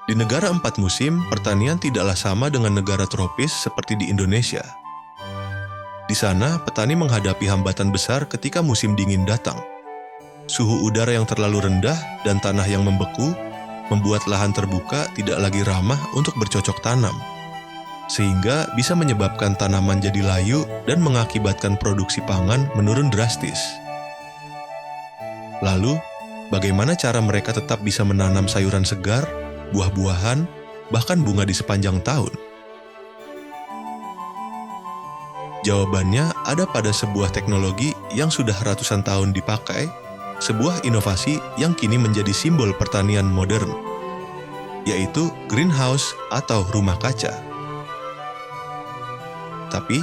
Di negara 4 musim, pertanian tidaklah sama dengan negara tropis seperti di Indonesia. Di sana, petani menghadapi hambatan besar ketika musim dingin datang. Suhu udara yang terlalu rendah dan tanah yang membeku membuat lahan terbuka tidak lagi ramah untuk bercocok tanam, sehingga bisa menyebabkan tanaman jadi layu dan mengakibatkan produksi pangan menurun drastis. Lalu, bagaimana cara mereka tetap bisa menanam sayuran segar, buah-buahan, bahkan bunga di sepanjang tahun? Jawabannya ada pada sebuah teknologi yang sudah ratusan tahun dipakai, sebuah inovasi yang kini menjadi simbol pertanian modern, yaitu greenhouse atau rumah kaca. Tapi,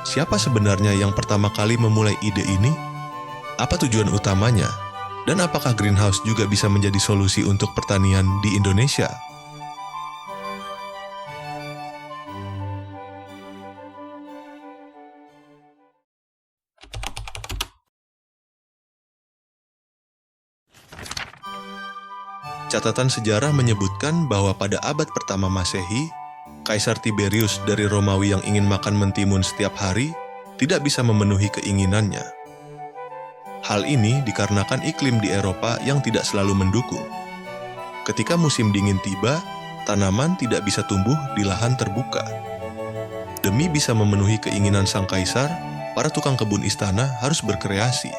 siapa sebenarnya yang pertama kali memulai ide ini? Apa tujuan utamanya? Dan apakah greenhouse juga bisa menjadi solusi untuk pertanian di Indonesia? Catatan sejarah menyebutkan bahwa pada abad pertama Masehi, Kaisar Tiberius dari Romawi yang ingin makan mentimun setiap hari tidak bisa memenuhi keinginannya. Hal ini dikarenakan iklim di Eropa yang tidak selalu mendukung. Ketika musim dingin tiba, tanaman tidak bisa tumbuh di lahan terbuka. Demi bisa memenuhi keinginan sang kaisar, para tukang kebun istana harus berkreasi.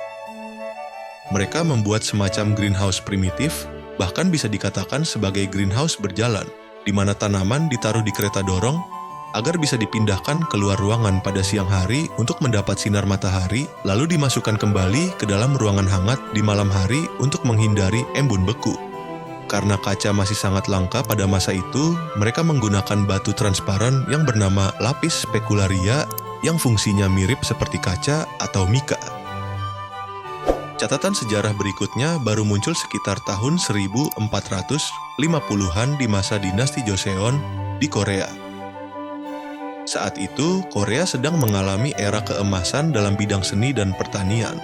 Mereka membuat semacam greenhouse primitif, bahkan bisa dikatakan sebagai greenhouse berjalan, di mana tanaman ditaruh di kereta dorong agar bisa dipindahkan keluar ruangan pada siang hari untuk mendapat sinar matahari, lalu dimasukkan kembali ke dalam ruangan hangat di malam hari untuk menghindari embun beku. Karena kaca masih sangat langka pada masa itu, mereka menggunakan batu transparan yang bernama lapis specularia yang fungsinya mirip seperti kaca atau mika. Catatan sejarah berikutnya baru muncul sekitar tahun 1450-an di masa dinasti Joseon di Korea. Saat itu, Korea sedang mengalami era keemasan dalam bidang seni dan pertanian.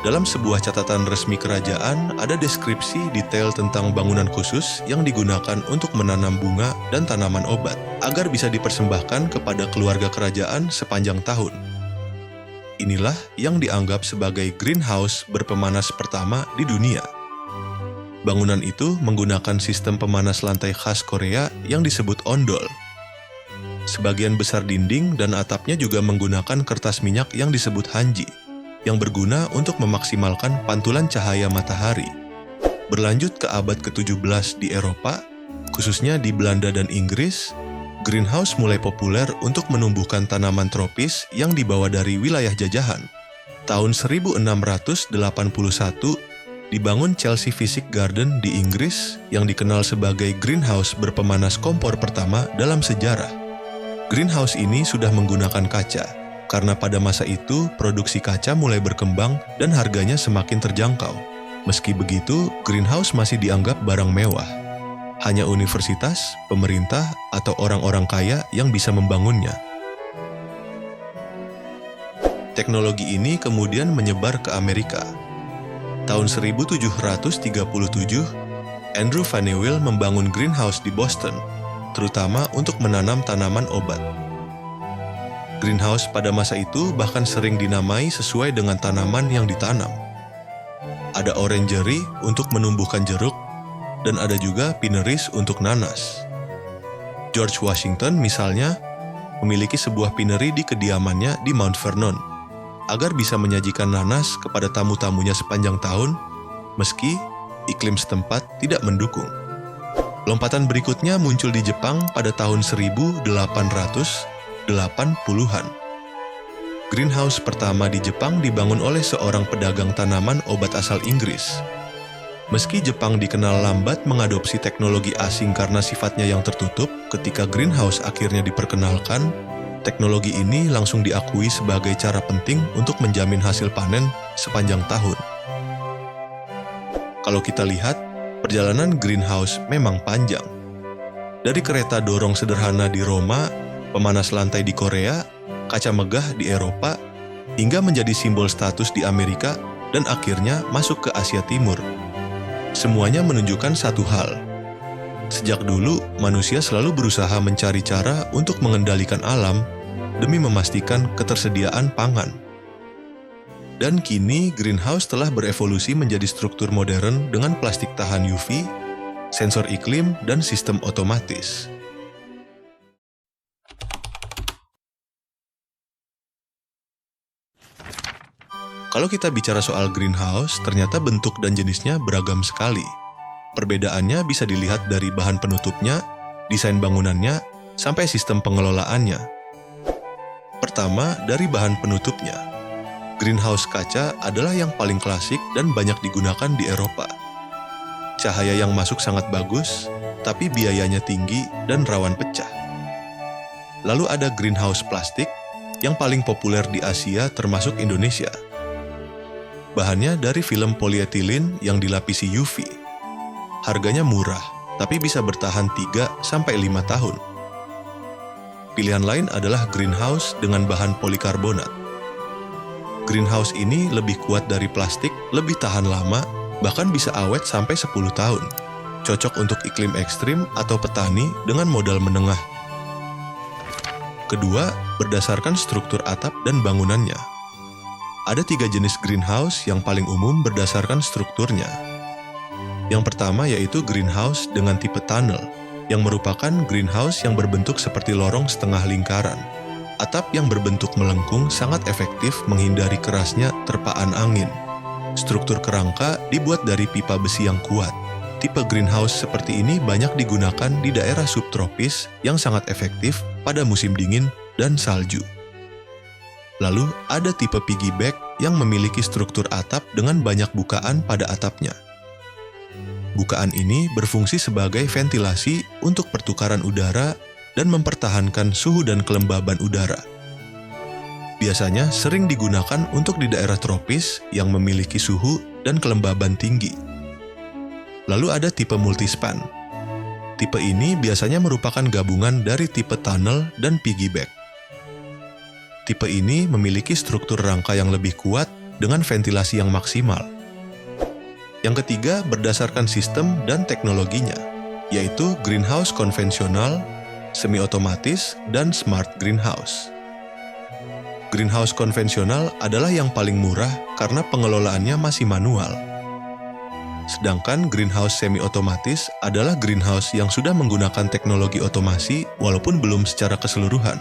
Dalam sebuah catatan resmi kerajaan, ada deskripsi detail tentang bangunan khusus yang digunakan untuk menanam bunga dan tanaman obat, agar bisa dipersembahkan kepada keluarga kerajaan sepanjang tahun. Inilah yang dianggap sebagai greenhouse berpemanas pertama di dunia. Bangunan itu menggunakan sistem pemanas lantai khas Korea yang disebut ondol. Sebagian besar dinding dan atapnya juga menggunakan kertas minyak yang disebut hanji, yang berguna untuk memaksimalkan pantulan cahaya matahari. Berlanjut ke abad ke-17 di Eropa, khususnya di Belanda dan Inggris, greenhouse mulai populer untuk menumbuhkan tanaman tropis yang dibawa dari wilayah jajahan. Tahun 1681, dibangun Chelsea Physic Garden di Inggris yang dikenal sebagai greenhouse berpemanas kompor pertama dalam sejarah. Greenhouse ini sudah menggunakan kaca, karena pada masa itu produksi kaca mulai berkembang dan harganya semakin terjangkau. Meski begitu, greenhouse masih dianggap barang mewah. Hanya universitas, pemerintah, atau orang-orang kaya yang bisa membangunnya. Teknologi ini kemudian menyebar ke Amerika. Tahun 1737, Andrew Van Nieuwel membangun greenhouse di Boston, terutama untuk menanam tanaman obat. Greenhouse pada masa itu bahkan sering dinamai sesuai dengan tanaman yang ditanam. Ada orangery untuk menumbuhkan jeruk, dan ada juga pineries untuk nanas. George Washington misalnya memiliki sebuah pinery di kediamannya di Mount Vernon agar bisa menyajikan nanas kepada tamu-tamunya sepanjang tahun meski iklim setempat tidak mendukung. Lompatan berikutnya muncul di Jepang pada tahun 1880-an. Greenhouse pertama di Jepang dibangun oleh seorang pedagang tanaman obat asal Inggris. Meski Jepang dikenal lambat mengadopsi teknologi asing karena sifatnya yang tertutup, ketika greenhouse akhirnya diperkenalkan, teknologi ini langsung diakui sebagai cara penting untuk menjamin hasil panen sepanjang tahun. Kalau kita lihat, perjalanan greenhouse memang panjang. Dari kereta dorong sederhana di Roma, pemanas lantai di Korea, kaca megah di Eropa, hingga menjadi simbol status di Amerika dan akhirnya masuk ke Asia Timur. Semuanya menunjukkan satu hal, Sejak dulu, manusia selalu berusaha mencari cara untuk mengendalikan alam demi memastikan ketersediaan pangan. Dan kini, greenhouse telah berevolusi menjadi struktur modern dengan plastik tahan UV, sensor iklim, dan sistem otomatis. Kalau kita bicara soal greenhouse, ternyata bentuk dan jenisnya beragam sekali. Perbedaannya bisa dilihat dari bahan penutupnya, desain bangunannya, sampai sistem pengelolaannya. Pertama, dari bahan penutupnya. Greenhouse kaca adalah yang paling klasik dan banyak digunakan di Eropa. Cahaya yang masuk sangat bagus, tapi biayanya tinggi dan rawan pecah. Lalu ada greenhouse plastik yang paling populer di Asia termasuk Indonesia. Bahannya dari film polietilen yang dilapisi UV. Harganya murah, tapi bisa bertahan 3-5 tahun. Pilihan lain adalah greenhouse dengan bahan polikarbonat. Greenhouse ini lebih kuat dari plastik, lebih tahan lama, bahkan bisa awet sampai 10 tahun. Cocok untuk iklim ekstrim atau petani dengan modal menengah. Kedua, berdasarkan struktur atap dan bangunannya. Ada 3 jenis greenhouse yang paling umum berdasarkan strukturnya. Yang pertama yaitu greenhouse dengan tipe tunnel, yang merupakan greenhouse yang berbentuk seperti lorong setengah lingkaran. Atap yang berbentuk melengkung sangat efektif menghindari kerasnya terpaan angin. Struktur kerangka dibuat dari pipa besi yang kuat. Tipe greenhouse seperti ini banyak digunakan di daerah subtropis yang sangat efektif pada musim dingin dan salju. Lalu ada tipe piggyback yang memiliki struktur atap dengan banyak bukaan pada atapnya. Bukaan ini berfungsi sebagai ventilasi untuk pertukaran udara dan mempertahankan suhu dan kelembaban udara. Biasanya sering digunakan untuk di daerah tropis yang memiliki suhu dan kelembaban tinggi. Lalu ada tipe multispan. Tipe ini biasanya merupakan gabungan dari tipe tunnel dan piggyback. Tipe ini memiliki struktur rangka yang lebih kuat dengan ventilasi yang maksimal. Yang ketiga berdasarkan sistem dan teknologinya, yaitu greenhouse konvensional, semi-otomatis, dan smart greenhouse. Greenhouse konvensional adalah yang paling murah karena pengelolaannya masih manual. Sedangkan greenhouse semi-otomatis adalah greenhouse yang sudah menggunakan teknologi otomasi walaupun belum secara keseluruhan.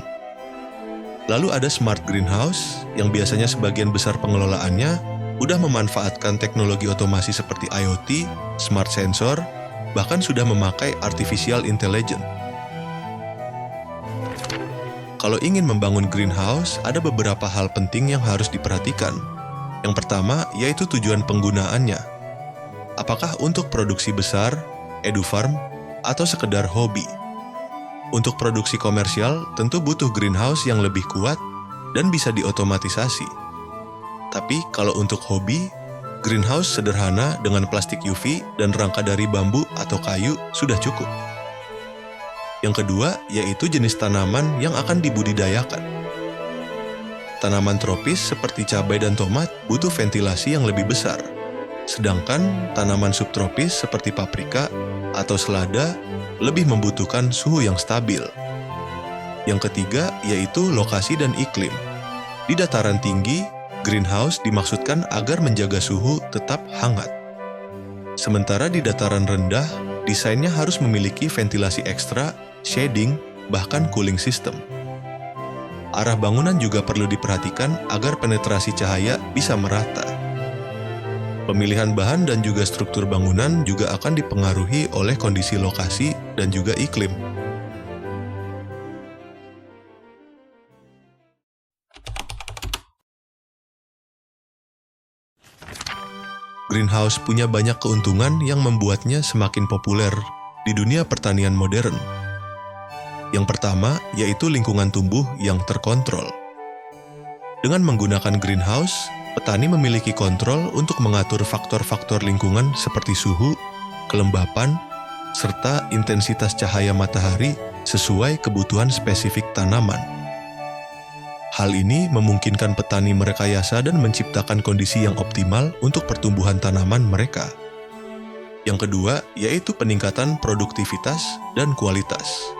Lalu ada smart greenhouse yang biasanya sebagian besar pengelolaannya udah memanfaatkan teknologi otomasi seperti IoT, smart sensor, bahkan sudah memakai artificial intelligence. Kalau ingin membangun greenhouse, ada beberapa hal penting yang harus diperhatikan. Yang pertama yaitu tujuan penggunaannya. Apakah untuk produksi besar, edufarm, atau sekedar hobi? Untuk produksi komersial, tentu butuh greenhouse yang lebih kuat dan bisa diotomatisasi. Tapi kalau untuk hobi, greenhouse sederhana dengan plastik UV dan rangka dari bambu atau kayu sudah cukup. Yang kedua, yaitu jenis tanaman yang akan dibudidayakan. Tanaman tropis seperti cabai dan tomat butuh ventilasi yang lebih besar. Sedangkan tanaman subtropis seperti paprika atau selada lebih membutuhkan suhu yang stabil. Yang ketiga yaitu lokasi dan iklim. Di dataran tinggi, greenhouse dimaksudkan agar menjaga suhu tetap hangat. Sementara di dataran rendah, desainnya harus memiliki ventilasi ekstra, shading, bahkan cooling system. Arah bangunan juga perlu diperhatikan agar penetrasi cahaya bisa merata. Pemilihan bahan dan juga struktur bangunan juga akan dipengaruhi oleh kondisi lokasi dan juga iklim. Greenhouse punya banyak keuntungan yang membuatnya semakin populer di dunia pertanian modern. Yang pertama yaitu lingkungan tumbuh yang terkontrol. Dengan menggunakan greenhouse, petani memiliki kontrol untuk mengatur faktor-faktor lingkungan seperti suhu, kelembapan, serta intensitas cahaya matahari sesuai kebutuhan spesifik tanaman. Hal ini memungkinkan petani merekayasa dan menciptakan kondisi yang optimal untuk pertumbuhan tanaman mereka. Yang kedua, yaitu peningkatan produktivitas dan kualitas.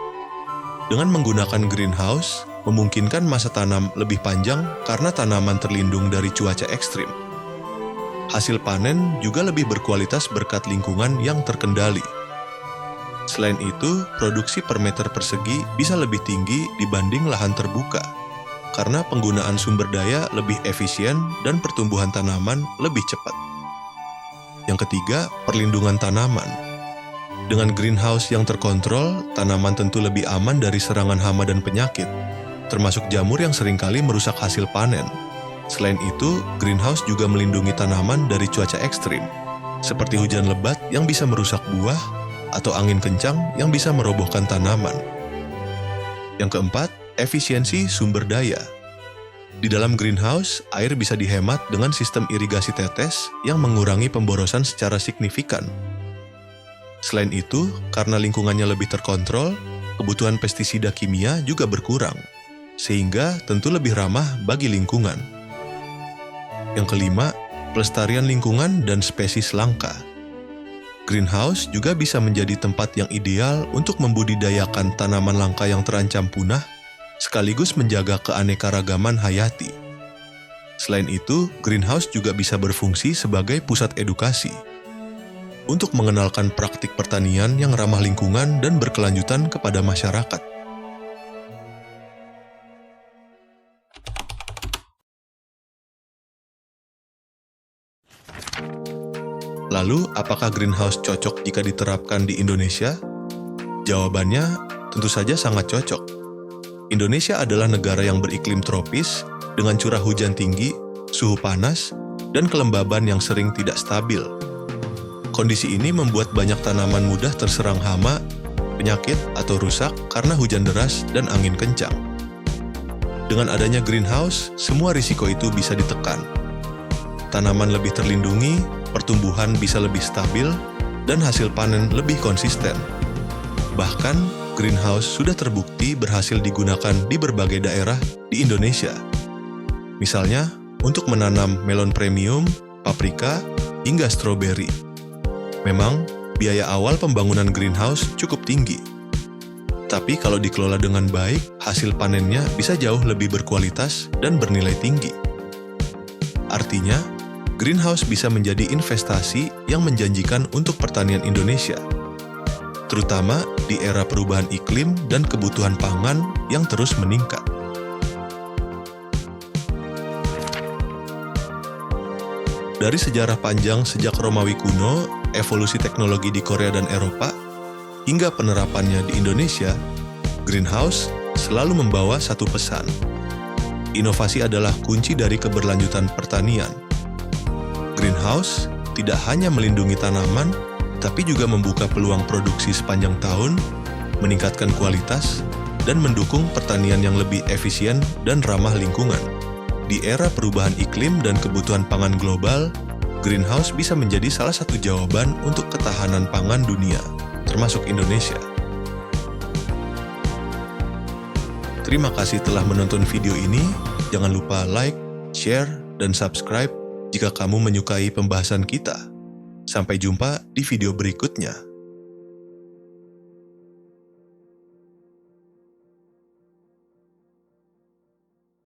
Dengan menggunakan greenhouse, memungkinkan masa tanam lebih panjang karena tanaman terlindung dari cuaca ekstrim. Hasil panen juga lebih berkualitas berkat lingkungan yang terkendali. Selain itu, produksi per meter persegi bisa lebih tinggi dibanding lahan terbuka, karena penggunaan sumber daya lebih efisien dan pertumbuhan tanaman lebih cepat. Yang ketiga, perlindungan tanaman. Dengan greenhouse yang terkontrol, tanaman tentu lebih aman dari serangan hama dan penyakit, termasuk jamur yang seringkali merusak hasil panen. Selain itu, greenhouse juga melindungi tanaman dari cuaca ekstrim, seperti hujan lebat yang bisa merusak buah atau angin kencang yang bisa merobohkan tanaman. Yang keempat, efisiensi sumber daya. Di dalam greenhouse, air bisa dihemat dengan sistem irigasi tetes yang mengurangi pemborosan secara signifikan. Selain itu, karena lingkungannya lebih terkontrol, kebutuhan pestisida kimia juga berkurang, sehingga tentu lebih ramah bagi lingkungan. Yang kelima, pelestarian lingkungan dan spesies langka. Greenhouse juga bisa menjadi tempat yang ideal untuk membudidayakan tanaman langka yang terancam punah, sekaligus menjaga keanekaragaman hayati. Selain itu, greenhouse juga bisa berfungsi sebagai pusat edukasi untuk mengenalkan praktik pertanian yang ramah lingkungan dan berkelanjutan kepada masyarakat. Lalu, apakah greenhouse cocok jika diterapkan di Indonesia? Jawabannya tentu saja sangat cocok. Indonesia adalah negara yang beriklim tropis dengan curah hujan tinggi, suhu panas, dan kelembaban yang sering tidak stabil. Kondisi ini membuat banyak tanaman mudah terserang hama, penyakit, atau rusak karena hujan deras dan angin kencang. Dengan adanya greenhouse, semua risiko itu bisa ditekan. Tanaman lebih terlindungi, pertumbuhan bisa lebih stabil, dan hasil panen lebih konsisten. Bahkan, greenhouse sudah terbukti berhasil digunakan di berbagai daerah di Indonesia. Misalnya, untuk menanam melon premium, paprika, hingga stroberi. Memang, biaya awal pembangunan greenhouse cukup tinggi. Tapi kalau dikelola dengan baik, hasil panennya bisa jauh lebih berkualitas dan bernilai tinggi. Artinya, greenhouse bisa menjadi investasi yang menjanjikan untuk pertanian Indonesia, terutama di era perubahan iklim dan kebutuhan pangan yang terus meningkat. Dari sejarah panjang sejak Romawi kuno, evolusi teknologi di Korea dan Eropa, hingga penerapannya di Indonesia, greenhouse selalu membawa satu pesan. Inovasi adalah kunci dari keberlanjutan pertanian. Greenhouse tidak hanya melindungi tanaman, tapi juga membuka peluang produksi sepanjang tahun, meningkatkan kualitas, dan mendukung pertanian yang lebih efisien dan ramah lingkungan. Di era perubahan iklim dan kebutuhan pangan global, greenhouse bisa menjadi salah satu jawaban untuk ketahanan pangan dunia, termasuk Indonesia. Terima kasih telah menonton video ini. Jangan lupa like, share, dan subscribe jika kamu menyukai pembahasan kita. Sampai jumpa di video berikutnya.